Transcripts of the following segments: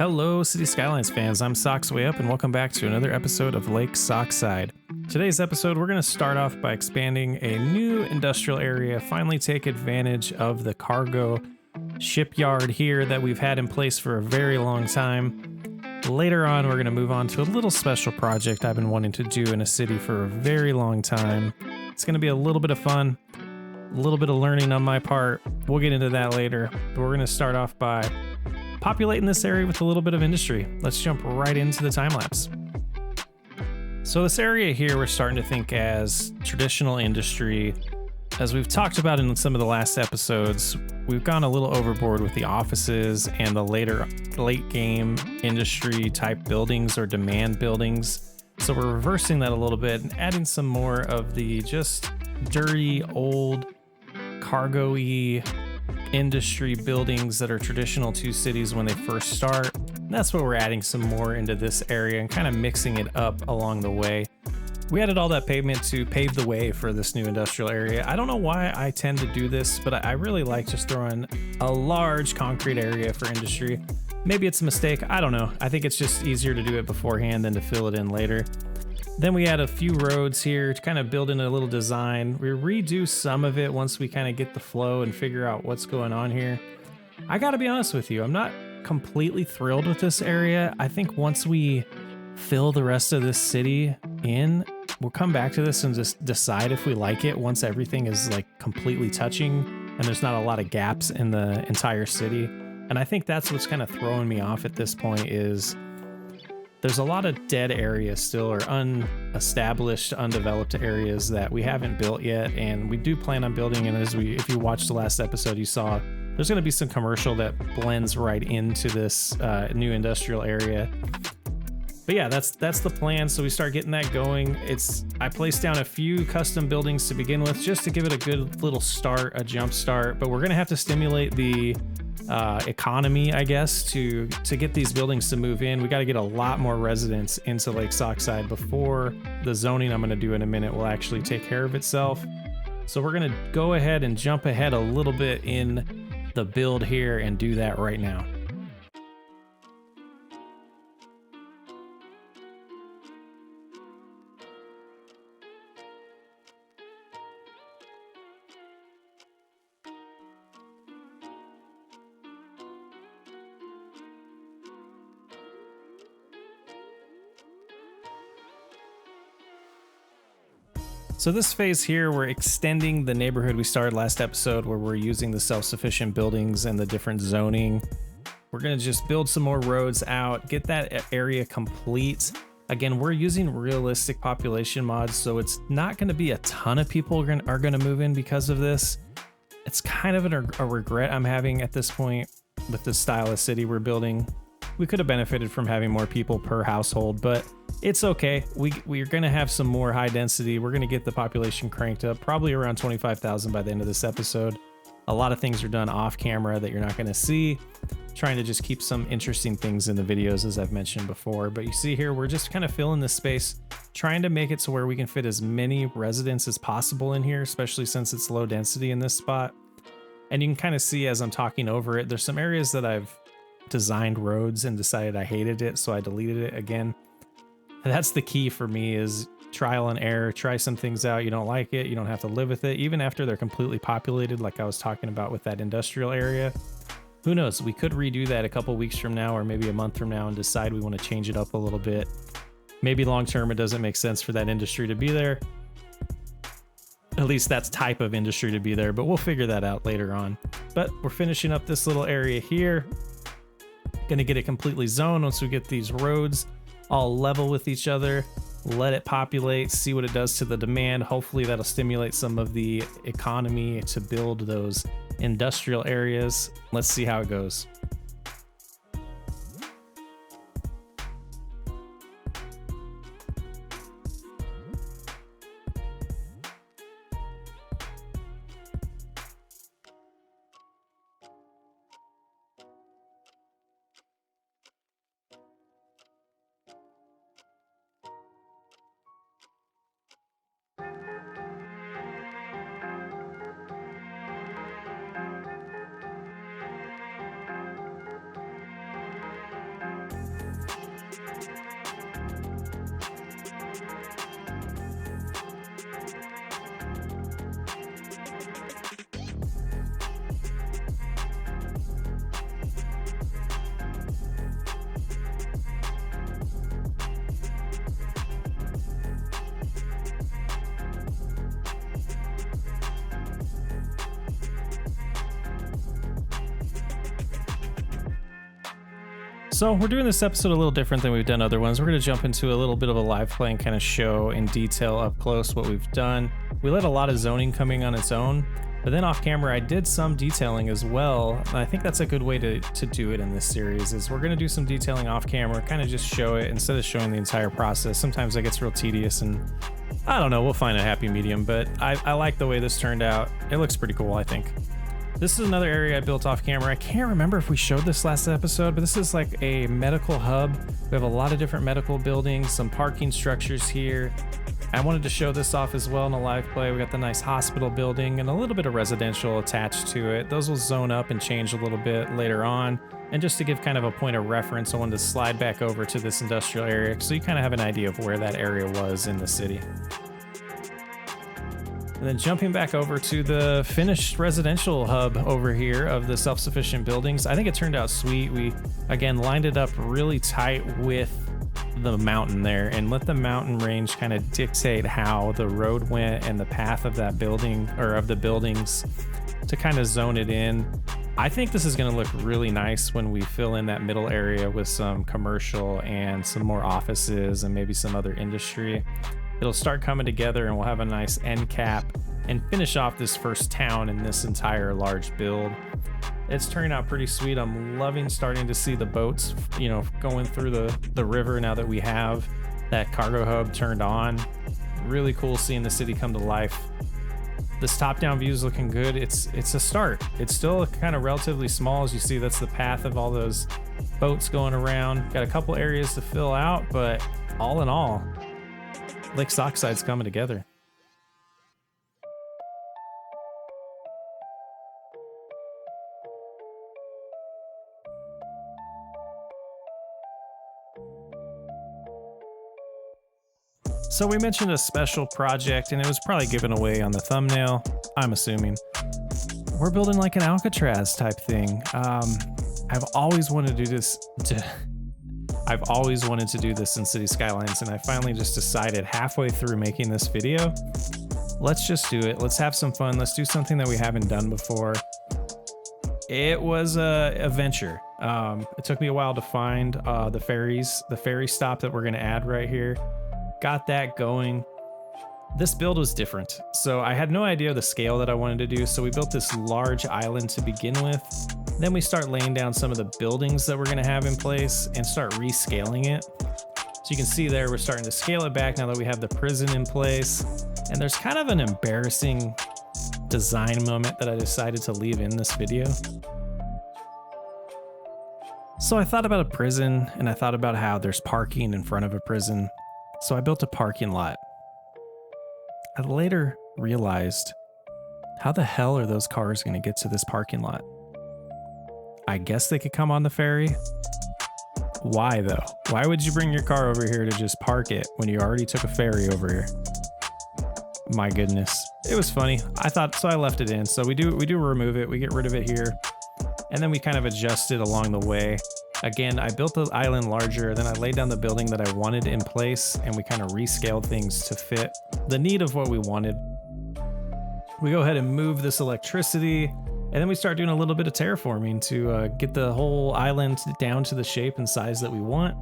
Hello, City Skylines fans. I'm Sockside Up, and welcome back to another episode of Lake Sockside. Today's episode, we're going to start off by expanding a new industrial area, finally take advantage of the cargo shipyard here that we've had in place for a very long time. Later on, we're going to move on to a little special project I've been wanting to do in a city for a very long time. It's going to be a little bit of fun, a little bit of learning on my part. We'll get into that later, but we're going to start off by populating this area with a little bit of industry. Let's jump right into the time lapse. So this area here, we're starting to think as traditional industry. As we've talked about in some of the last episodes, we've gone a little overboard with the offices and the late game industry type buildings or demand buildings. So we're reversing that a little bit and adding some more of the just dirty, old, cargo-y industry buildings that are traditional to cities when they first start. And that's what we're adding some more into this area and kind of mixing it up along the way. We added all that pavement to pave the way for this new industrial area. I don't know why I tend to do this, but I really like just throwing a large concrete area for industry. Maybe it's a mistake, I don't know. I think it's just easier to do it beforehand than to fill it in later. Then we add a few roads here to kind of build in a little design. We redo some of it once we kind of get the flow and figure out what's going on here. I gotta be honest with you, I'm not completely thrilled with this area. I think once we fill the rest of this city in, we'll come back to this and just decide if we like it once everything is like completely touching and there's not a lot of gaps in the entire city. And I think that's what's kind of throwing me off at this point is there's a lot of dead areas still, or unestablished, undeveloped areas that we haven't built yet, and we do plan on building. And if you watched the last episode, you saw there's going to be some commercial that blends right into this new industrial area. But yeah, that's the plan. So we start getting that going. I placed down a few custom buildings to begin with, just to give it a good little start, a jump start. But we're going to have to stimulate the economy, I guess, to get these buildings to move in. We got to get a lot more residents into Lake Sockside before the zoning I'm going to do in a minute will actually take care of itself. So we're going to go ahead and jump ahead a little bit in the build here and do that right now. So this phase here, we're extending the neighborhood we started last episode where we're using the self-sufficient buildings and the different zoning. We're going to just build some more roads out, get that area complete. Again, we're using realistic population mods, so it's not going to be a ton of people are going to move in because of this. It's kind of a regret I'm having at this point with the style of city we're building. We could have benefited from having more people per household, but it's okay. We're going to have some more high density. We're going to get the population cranked up, probably around 25,000 by the end of this episode. A lot of things are done off camera that you're not going to see. Trying to just keep some interesting things in the videos, as I've mentioned before. But you see here, we're just kind of filling this space, trying to make it to where we can fit as many residents as possible in here, especially since it's low density in this spot. And you can kind of see as I'm talking over it, there's some areas that I've designed roads and decided I hated it, so I deleted it again. That's the key for me, is trial and error. Try some things out. You don't like it, you don't have to live with it, even after they're completely populated, like I was talking about with that industrial area. Who knows, we could redo that a couple weeks from now or maybe a month from now and decide we want to change it up a little bit. Maybe long term it doesn't make sense for that industry to be there, at least that type of industry to be there, but we'll figure that out later on. But we're finishing up this little area here. Gonna get it completely zoned once we get these roads all level with each other, let it populate, see what it does to the demand. Hopefully that'll stimulate some of the economy to build those industrial areas. Let's see how it goes. So we're doing this episode a little different than we've done other ones. We're going to jump into a little bit of a live play and kind of show in detail up close what we've done. We let a lot of zoning coming on its own, but then off camera I did some detailing as well. And I think that's a good way to do it in this series, is we're going to do some detailing off camera, kind of just show it instead of showing the entire process. Sometimes that gets real tedious and I don't know, we'll find a happy medium, but I like the way this turned out. It looks pretty cool, I think. This is another area I built off camera. I can't remember if we showed this last episode, but this is like a medical hub. We have a lot of different medical buildings, some parking structures here. I wanted to show this off as well in a live play. We got the nice hospital building and a little bit of residential attached to it. Those will zone up and change a little bit later on. And just to give kind of a point of reference, I wanted to slide back over to this industrial area so you kind of have an idea of where that area was in the city. And then jumping back over to the finished residential hub over here of the self-sufficient buildings. I think it turned out sweet. We, again, lined it up really tight with the mountain there and let the mountain range kind of dictate how the road went and the path of that building, or of the buildings, to kind of zone it in. I think this is going to look really nice when we fill in that middle area with some commercial and some more offices and maybe some other industry. It'll start coming together and we'll have a nice end cap and finish off this first town in this entire large build. It's turning out pretty sweet. I'm loving starting to see the boats, you know, going through the river now that we have that cargo hub turned on. Really cool seeing the city come to life. This top-down view is looking good. It's a start. It's still kind of relatively small. As you see, that's the path of all those boats going around. Got a couple areas to fill out, but all in all, Lake Sockside's coming together. So we mentioned a special project, and it was probably given away on the thumbnail, I'm assuming. We're building like an Alcatraz type thing. I've always wanted to do this. I've always wanted to do this in City Skylines, and I finally just decided halfway through making this video, let's just do it. Let's have some fun. Let's do something that we haven't done before. It was a venture. It took me a while to find the ferry stop that we're going to add right here. Got that going. This build was different. So I had no idea the scale that I wanted to do. So we built this large island to begin with. Then we start laying down some of the buildings that we're going to have in place and start rescaling it. So you can see there, we're starting to scale it back now that we have the prison in place. And there's kind of an embarrassing design moment that I decided to leave in this video. So I thought about a prison, and I thought about how there's parking in front of a prison. So I built a parking lot. I later realized, how the hell are those cars going to get to this parking lot? I guess they could come on the ferry. Why though? Why would you bring your car over here to just park it when you already took a ferry over here? My goodness. It was funny. I thought, so I left it in. So we do remove it. We get rid of it here. And then we kind of adjust it along the way. Again, I built the island larger, then I laid down the building that I wanted in place, and we kind of rescaled things to fit the need of what we wanted. We go ahead and move this electricity, and then we start doing a little bit of terraforming to get the whole island down to the shape and size that we want.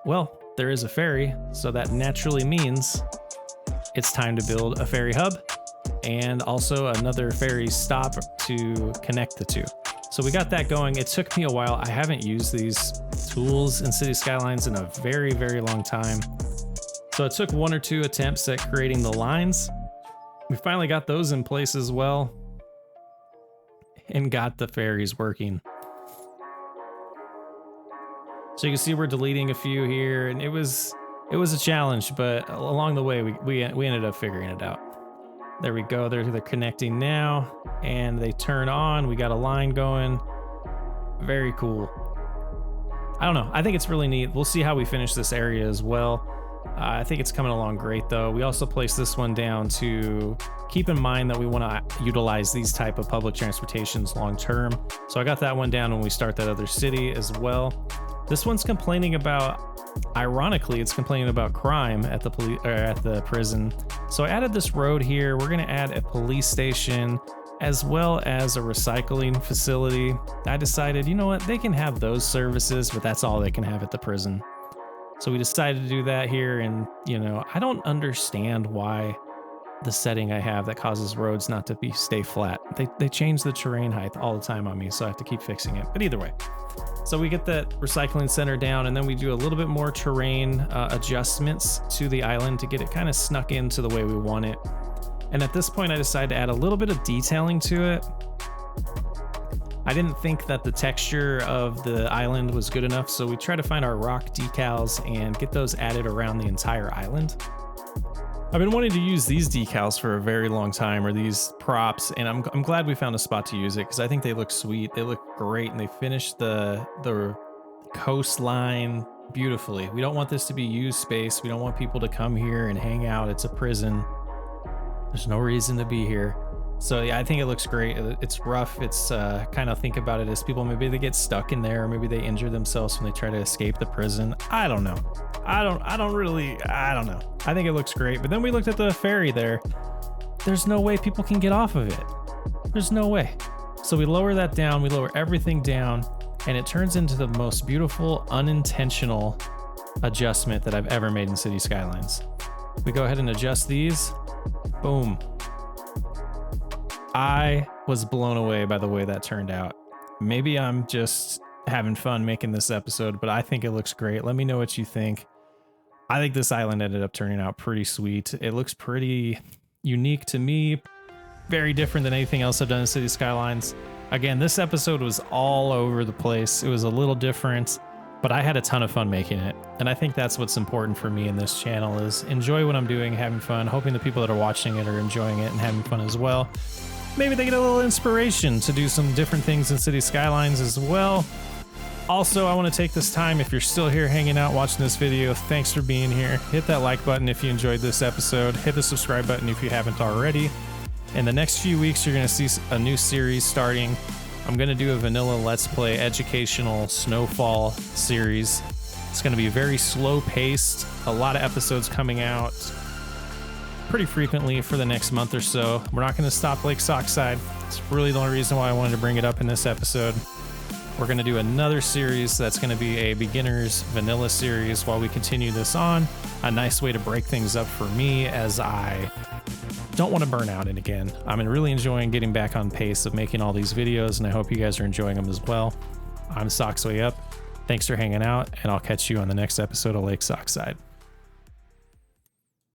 Well, there is a ferry, so that naturally means it's time to build a ferry hub and also another ferry stop to connect the two. So we got that going. It took me a while. I haven't used these tools in City Skylines in a very, very long time. So it took 1 or 2 attempts at creating the lines. We finally got those in place as well and got the ferries working. So you can see we're deleting a few here, and it was a challenge, but along the way we ended up figuring it out. There we go. They're connecting now, and they turn on. We got a line going. Very cool. I don't know. I think it's really neat. We'll see how we finish this area as well. I think it's coming along great, though. We also placed this one down to keep in mind that we want to utilize these type of public transportations long term. So I got that one down when we start that other city as well. This one's complaining about, ironically, it's complaining about crime at the prison. So I added this road here. We're going to add a police station. as well as a recycling facility. I decided, you know what, they can have those services, but that's all they can have at the prison. So we decided to do that here. And, you know, I don't understand why the setting I have that causes roads not to stay flat. They change the terrain height all the time on me, so I have to keep fixing it. But either way, so we get that recycling center down, and then we do a little bit more terrain adjustments to the island to get it kind of snuck into the way we want it. And at this point, I decided to add a little bit of detailing to it. I didn't think that the texture of the island was good enough, so we tried to find our rock decals and get those added around the entire island. I've been wanting to use these decals for a very long time, or these props, and I'm glad we found a spot to use it because I think they look sweet. They look great, and they finish the coastline beautifully. We don't want this to be used space. We don't want people to come here and hang out. It's a prison. There's no reason to be here. So yeah, I think it looks great. It's rough. It's kind of think about it as people, maybe they get stuck in there, or maybe they injure themselves when they try to escape the prison. I don't know. I don't know. I think it looks great. But then we looked at the ferry there. There's no way people can get off of it. There's no way. So we lower that down. We lower everything down, and it turns into the most beautiful, unintentional adjustment that I've ever made in City Skylines. We go ahead and adjust these. Boom. I was blown away by the way that turned out. Maybe I'm just having fun making this episode, but I think it looks great. Let me know what you think. I think this island ended up turning out pretty sweet. It looks pretty unique to me. Very different than anything else I've done in City Skylines. Again, this episode was all over the place. It was a little different, but I had a ton of fun making it. And I think that's what's important for me in this channel, is enjoy what I'm doing, having fun, hoping the people that are watching it are enjoying it and having fun as well. Maybe they get a little inspiration to do some different things in City Skylines as well. Also, I want to take this time, if you're still here hanging out watching this video, thanks for being here. Hit that like button if you enjoyed this episode. Hit the subscribe button if you haven't already. In the next few weeks, you're going to see a new series starting. I'm going to do a vanilla Let's Play educational snowfall series. It's going to be very slow paced, a lot of episodes coming out pretty frequently for the next month or so. We're not going to stop Lake Sockside. It's really the only reason why I wanted to bring it up in this episode. We're going to do another series that's going to be a beginner's vanilla series while we continue this on. A nice way to break things up for me, as I don't want to burn out. And again, I'm really enjoying getting back on pace of making all these videos, and I hope you guys are enjoying them as well. I'm Sockside Up. Thanks for hanging out, and I'll catch you on the next episode of Lake Sockside.